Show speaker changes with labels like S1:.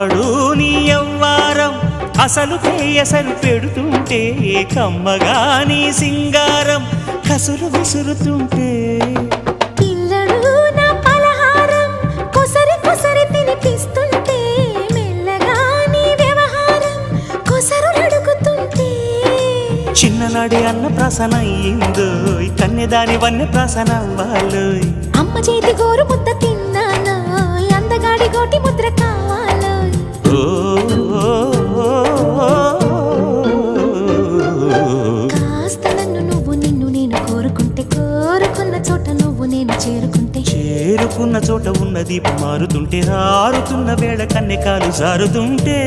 S1: నీ యవ్వారం అసలు కేయసరు పెడుతుంటే కమ్మగా నీ సింగారం కసురు విసురుతుంటే
S2: పిల్లడు నా పలహారం కొసరి కొసరి తినిపిస్తుంటే మెల్లగా నీ వ్యవహారం కొసరు అడుగుతుంటే
S1: చిన్ననాడే అన్న ప్రాసన అయ్యిందో కన్నెదాని వన్నె ప్రాసన అవ్వాలో
S2: అమ్మ చేతి గోరు ముద్ద తిన్నాను అందగాడి గోటి ముద్ర కావాలో కాస్త నన్ను నువ్వు నిన్ను నేను కోరుకుంటే కోరుకున్న చోట నువ్వు నేను చేరుకుంటే
S1: చేరుకున్న చోట ఉన్న దీపం మారుతుంటే ఆరుతున్న వేళ కన్నెకాలు జారుతుంటే